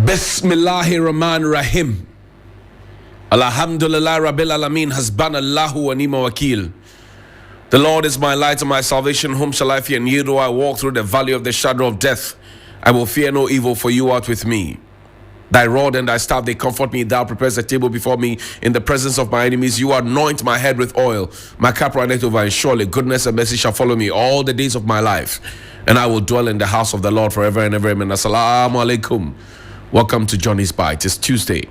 Bismillahir Rahmanir Rahim. Alhamdulillah Rabbil Alameen, Hasbanallahu wa ni'mal wakil. The Lord is my light and my salvation. Whom shall I fear? And yet though I walk through the valley of the shadow of death, I will fear no evil, for you art with me. Thy rod and thy staff, they comfort me. Thou prepares a table before me in the presence of my enemies. You anoint my head with oil. My cup runneth over, and surely goodness and mercy shall follow me all the days of my life. And I will dwell in the house of the Lord forever and ever. Amen. Assalamu alaikum. Welcome to Johnny's Bite. It's Tuesday.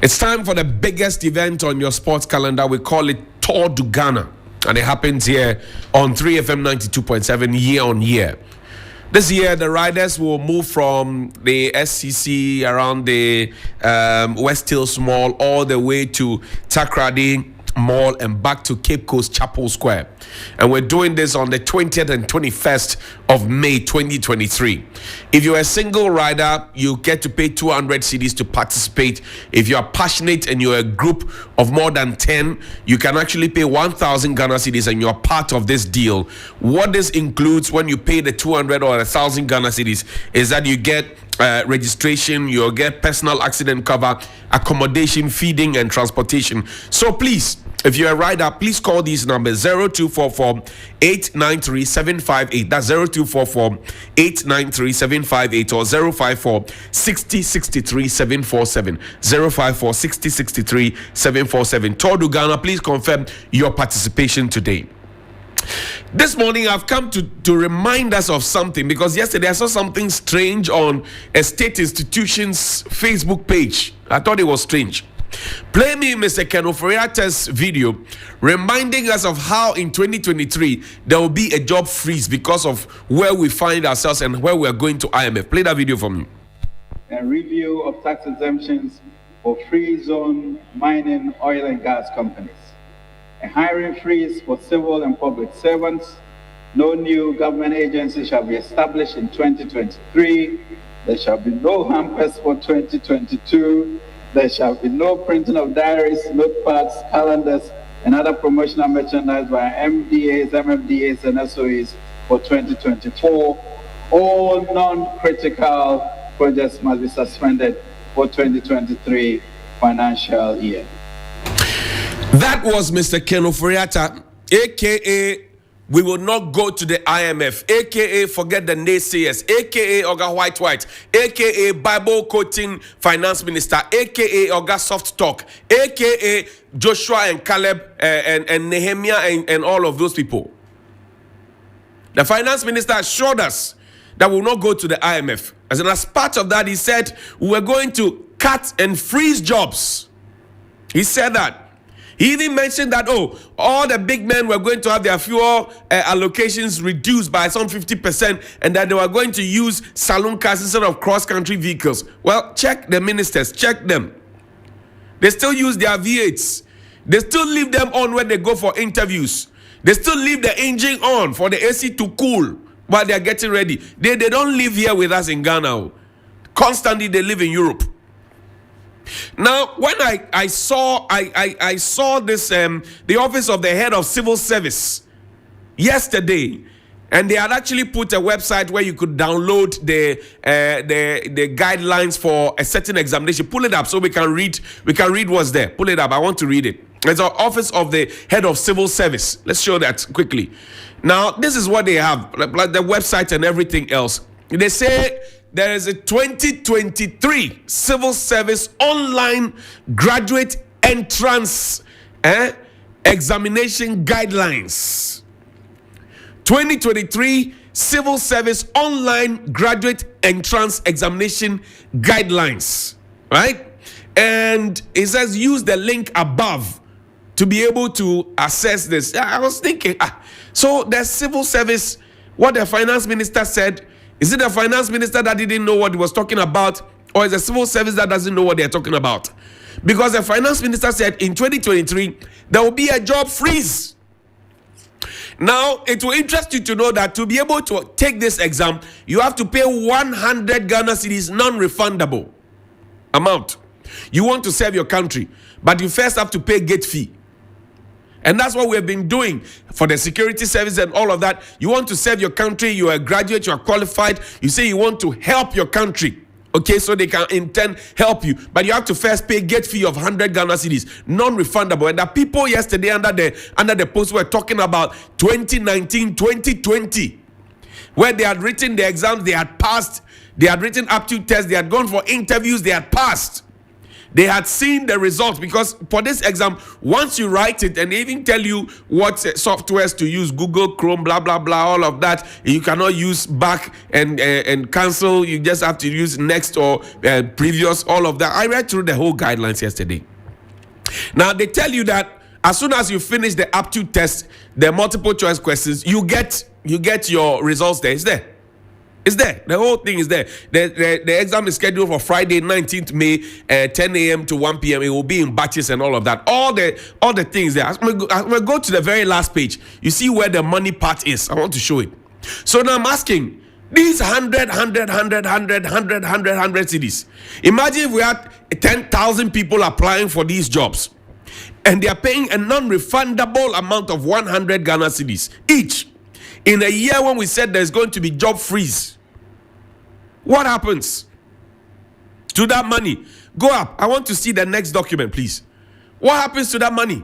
It's time for the biggest event on your sports calendar. We call it Tour du Ghana. And it happens here on 3FM 92.7 year on year. This year, the riders will move from the SCC around the West Hills Mall all the way to Takrady Mall and back to Cape Coast Chapel Square. And we're doing this on the 20th and 21st of May 2023. If you're a single rider, you get to pay 200 cedis to participate. If you are passionate and you're a group of more than 10, you can actually pay 1,000 Ghana cedis and you're part of this deal. What this includes when you pay the 200 or 1,000 Ghana cedis is that you get registration, you'll get personal accident cover, accommodation, feeding, and transportation. So please, if you're a rider, please call these numbers 0244 893 758. That's 0244 893 758 or 054 60 63 747. 054 60 63 747. Tour du Ghana, please confirm your participation today. This morning I've come to remind us of something, because yesterday I saw something strange on a state institution's Facebook page. I thought it was strange. Play me Mr. Ken Oforiatta's video reminding us of how in 2023 there will be a job freeze because of where we find ourselves and where we are going to IMF. Play that video for me. A review of tax exemptions for free zone mining, oil and gas companies. A hiring freeze for civil and public servants. No new government agency shall be established in 2023. There shall be no hampers for 2022. There shall be no printing of diaries, notepads, calendars, and other promotional merchandise by MDAs, MFDAs, and SOEs for 2024. All non-critical projects must be suspended for 2023 financial year. That was Mr. Ken Oforiatta, aka we will not go to the IMF, aka forget the naysayers, aka Oga White, aka Bible quoting finance minister, aka Oga Soft Talk, aka Joshua and Caleb and Nehemiah and all of those people. The finance minister assured us that we will not go to the IMF. As part of that, he said we were going to cut and freeze jobs. He said that. He even mentioned that, all the big men were going to have their fuel allocations reduced by some 50%, and that they were going to use saloon cars instead of cross-country vehicles. Well, check the ministers, check them. They still use their V8s. They still leave them on when they go for interviews. They still leave the engine on for the AC to cool while they are getting ready. They don't live here with us in Ghana. Constantly, they live in Europe. Now, when I saw this the office of the head of civil service yesterday, and they had actually put a website where you could download the guidelines for a certain examination. Pull it up so we can read what's there. Pull it up. I want to read it. It's the office of the head of civil service. Let's show that quickly. Now, this is what they have, like the website and everything else. They say there is a 2023 Civil Service Online Graduate Entrance Examination Guidelines. 2023 Civil Service Online Graduate Entrance Examination Guidelines. Right? And it says use the link above to be able to assess this. I was thinking, so the civil service, what the finance minister said, is it the finance minister that didn't know what he was talking about, or is the civil service that doesn't know what they're talking about? Because the finance minister said in 2023, there will be a job freeze. Now, it will interest you to know that to be able to take this exam, you have to pay 100 Ghana cedis non-refundable amount. You want to serve your country, but you first have to pay gate fee. And that's what we've been doing for the security service and all of that. You want to serve your country, you are a graduate, you are qualified, you say you want to help your country. Okay, so they can in turn help you, but you have to first pay gate fee of 100 Ghana cedis, non-refundable. And the people yesterday under the post were talking about 2019, 2020, where they had written the exams, they had passed, they had written aptitude tests, they had gone for interviews, they had passed. They had seen the results, because for this exam, once you write it and they even tell you what softwares to use, Google, Chrome, blah, blah, blah, all of that, you cannot use back and cancel. You just have to use next or previous, all of that. I read through the whole guidelines yesterday. Now, they tell you that as soon as you finish the aptitude test, the multiple choice questions, you get your results there. It's there. It's there. The whole thing is there. The exam is scheduled for Friday, 19th May, 10 a.m. to 1 p.m. It will be in batches and all of that. All the things there. I'm gonna go to the very last page. You see where the money part is. I want to show it. So now I'm asking, these 100 cities. Imagine if we had 10,000 people applying for these jobs, and they are paying a non-refundable amount of 100 Ghana cedis each. In a year when we said there's going to be job freeze, what happens to that money? Go up. I want to see the next document, please. What happens to that money?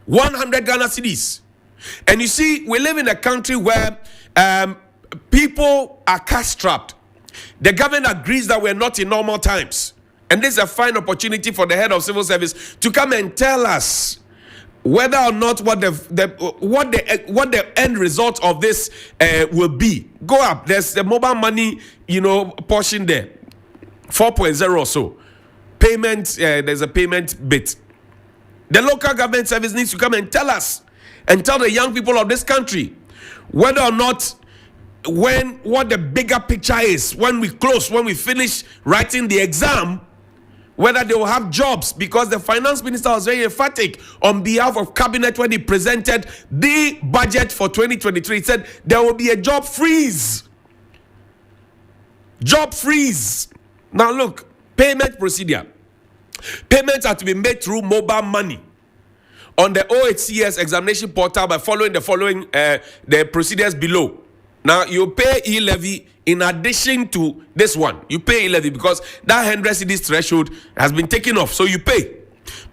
100 Ghana cedis. And you see, we live in a country where people are cash-strapped. The government agrees that we're not in normal times. And this is a fine opportunity for the head of civil service to come and tell us whether or not what the end result of this will be. Go up. There's the mobile money, portion there, 4.0 or so. Payment. There's a payment bit. The local government service needs to come and tell us, and tell the young people of this country whether or not what the bigger picture is when we finish writing the exam, whether they will have jobs, because the finance minister was very emphatic on behalf of cabinet when he presented the budget for 2023. He said there will be a job freeze. Job freeze. Now look, payment procedure. Payments are to be made through mobile money on the OHCS examination portal by following the procedures below. Now, you pay e-levy in addition to this one. You pay e-levy because that 100 cedis threshold has been taken off. So you pay.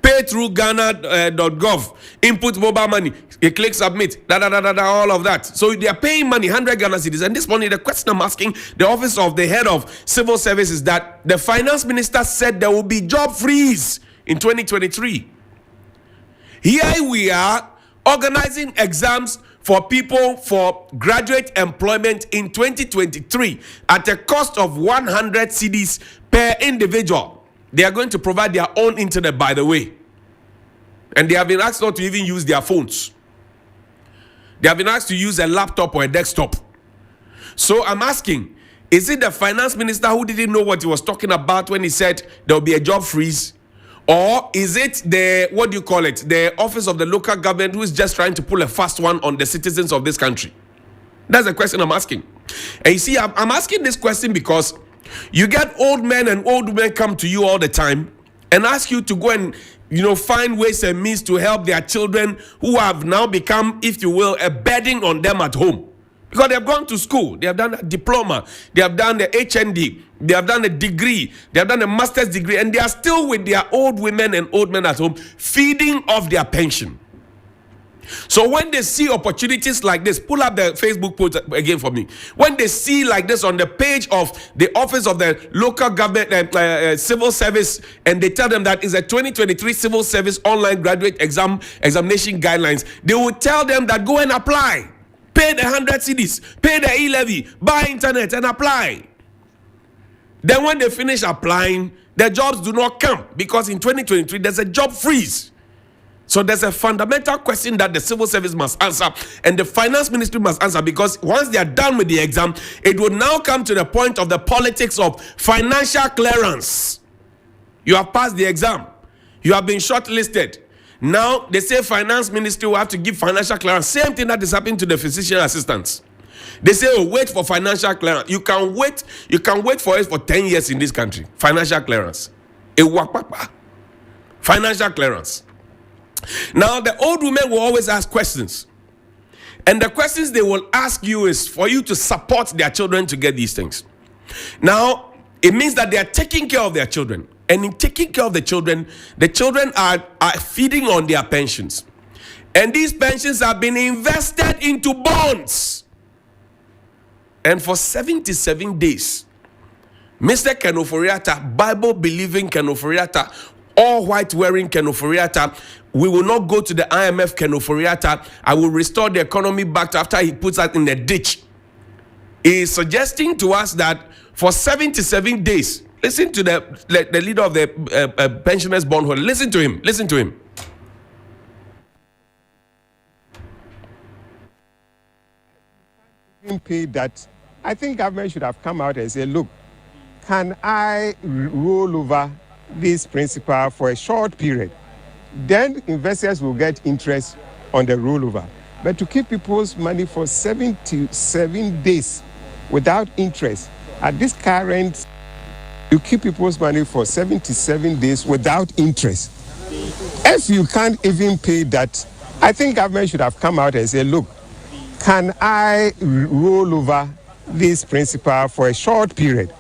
Pay through Ghana.gov. Input mobile money. You click submit. All of that. So they are paying money, 100 Ghana cedis. And this morning, the question I'm asking the office of the head of civil service is that the finance minister said there will be job freeze in 2023. Here we are organizing exams for people for graduate employment in 2023 at a cost of 100 cedis per individual. They are going to provide their own internet, by the way. And they have been asked not to even use their phones. They have been asked to use a laptop or a desktop. So I'm asking, is it the finance minister who didn't know what he was talking about when he said there will be a job freeze? Or is it the office of the local government who is just trying to pull a fast one on the citizens of this country? That's the question I'm asking. And you see, I'm asking this question because you get old men and old women come to you all the time and ask you to go and find ways and means to help their children who have now become, if you will, a burden on them at home. Because they have gone to school, they have done a diploma, they have done the HND, they have done a degree, they have done a master's degree, and they are still with their old women and old men at home, feeding off their pension. So when they see opportunities like this, pull up the Facebook post again for me. When they see like this on the page of the office of the local government civil service, and they tell them that is a 2023 civil service online graduate examination guidelines, they will tell them that go and apply. Pay the 100 cedis, pay the e-levy, buy internet and apply. Then when they finish applying, the jobs do not come because in 2023 there's a job freeze. So there's a fundamental question that the civil service must answer and the finance ministry must answer, because once they are done with the exam, it will now come to the point of the politics of financial clearance. You have passed the exam. You have been shortlisted. Now, they say finance ministry will have to give financial clearance. Same thing that is happening to the physician assistants. They say, wait for financial clearance. You can wait for it for 10 years in this country. Financial clearance. Financial clearance. Now, the old women will always ask questions. And the questions they will ask you is for you to support their children to get these things. Now, It means that they are taking care of their children. And in taking care of the children are feeding on their pensions. And these pensions have been invested into bonds. And for 77 days, Mr. Kenoforiata, Bible-believing Kenoforiata, all white wearing Kenoforiata, we will not go to the IMF Kenoforiata. I will restore the economy back to after he puts us in the ditch. He is suggesting to us that for 77 days, listen to the leader of the pensioners bondholder. Listen to him. Listen to him. Paid that, I think government should have come out and said, look, can I roll over this principal for a short period? Then investors will get interest on the rollover. But to keep people's money for 77 days without interest, at this current, you keep people's money for 77 days without interest. If you can't even pay that, I think government should have come out and said, look, can I roll over this principal for a short period?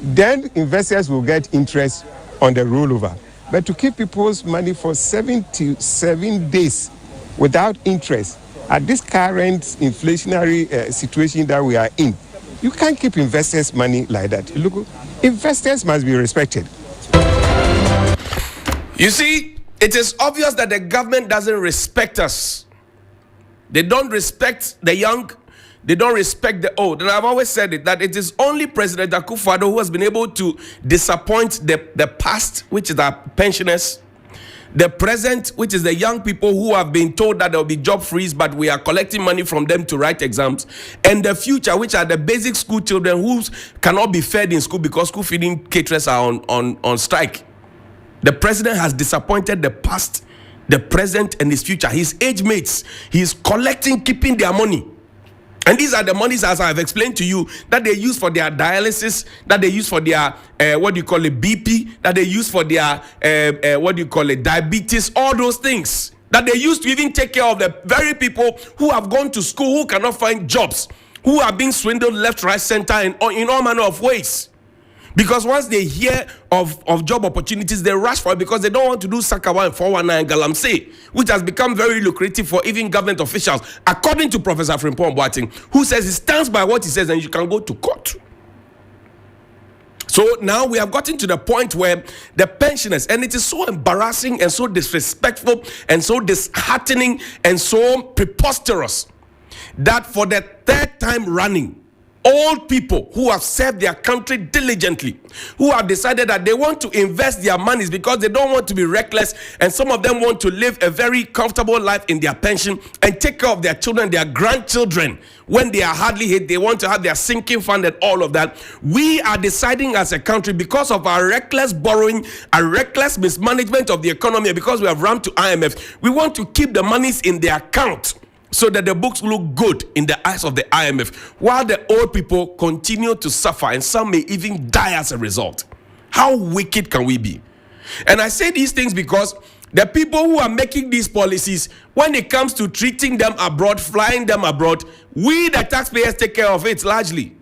Then investors will get interest on the rollover. But to keep people's money for 77 days without interest, at this current inflationary situation that we are in, you can't keep investors' money like that. Look, investors must be respected. You see, it is obvious that the government doesn't respect us. They don't respect the young. They don't respect the old. And I've always said it, that it is only President Akufo-Addo who has been able to disappoint the past, which is our pensioners, the present, which is the young people who have been told that there will be job freeze, but we are collecting money from them to write exams, and the future, which are the basic school children who cannot be fed in school because school feeding caterers are on strike. The president has disappointed the past, the present, and his future. His age mates, he is collecting, keeping their money. And these are the monies, as I've explained to you, that they use for their dialysis, that they use for their, BP, that they use for their, diabetes, all those things. That they use to even take care of the very people who have gone to school, who cannot find jobs, who are being swindled left, right, center, and in all manner of ways. Because once they hear of job opportunities, they rush for it because they don't want to do Sakawa and 419 Galamsey, which has become very lucrative for even government officials, according to Professor Frimpong Boateng, who says he stands by what he says and you can go to court. So now we have gotten to the point where the pensioners, and it is so embarrassing and so disrespectful and so disheartening and so preposterous that for the third time running, old people who have served their country diligently, who have decided that they want to invest their monies because they don't want to be reckless, and some of them want to live a very comfortable life in their pension and take care of their children, their grandchildren. When they are hardly hit, they want to have their sinking fund and all of that. We are deciding as a country, because of our reckless borrowing, our reckless mismanagement of the economy, and because we have run to IMF, we want to keep the monies in their account so that the books look good in the eyes of the IMF, while the old people continue to suffer, and some may even die as a result. How wicked can we be? And I say these things because the people who are making these policies, when it comes to treating them abroad, flying them abroad, we the taxpayers take care of it largely.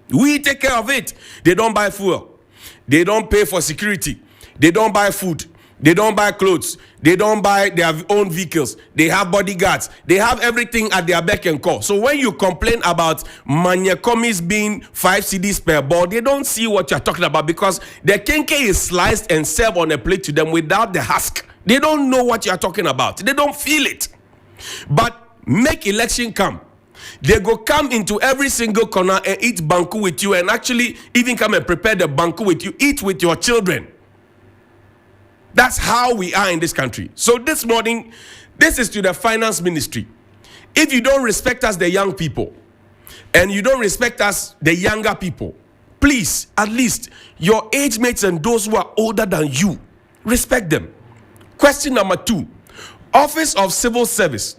We take care of it. They don't buy fuel. They don't pay for security. They don't buy food. They don't buy clothes. They don't buy their own vehicles. They have bodyguards. They have everything at their beck and call. So when you complain about manyakomis being 5 cedis per ball, they don't see what you're talking about, because the kenke is sliced and served on a plate to them without the husk. They don't know what you're talking about. They don't feel it. But make election come, they go come into every single corner and eat banku with you, and actually even come and prepare the banku with you, eat with your children. That's how we are in this country. So this morning, this is to the finance ministry. If you don't respect us, the young people, and you don't respect us, the younger people, please, at least your age mates and those who are older than you, respect them. Question number 2, Office of Civil Service.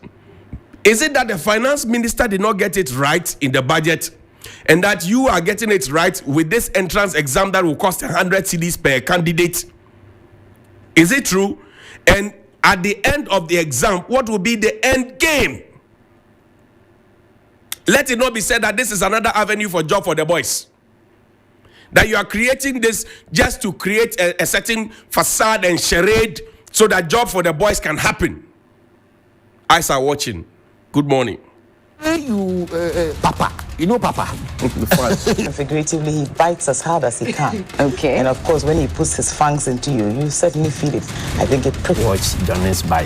Is it that the finance minister did not get it right in the budget, and that you are getting it right with this entrance exam that will cost 100 cedis per candidate? Is it true? And at the end of the exam, what will be the end game? Let it not be said that this is another avenue for job for the boys. that you are creating this just to create a certain facade and charade so that job for the boys can happen. Eyes are watching. Good morning. You, Papa. You know Papa. Figuratively, he bites as hard as he can. Okay. And of course, when he puts his fangs into you, you certainly feel it. I think it pretty. Watch Johnny's bite.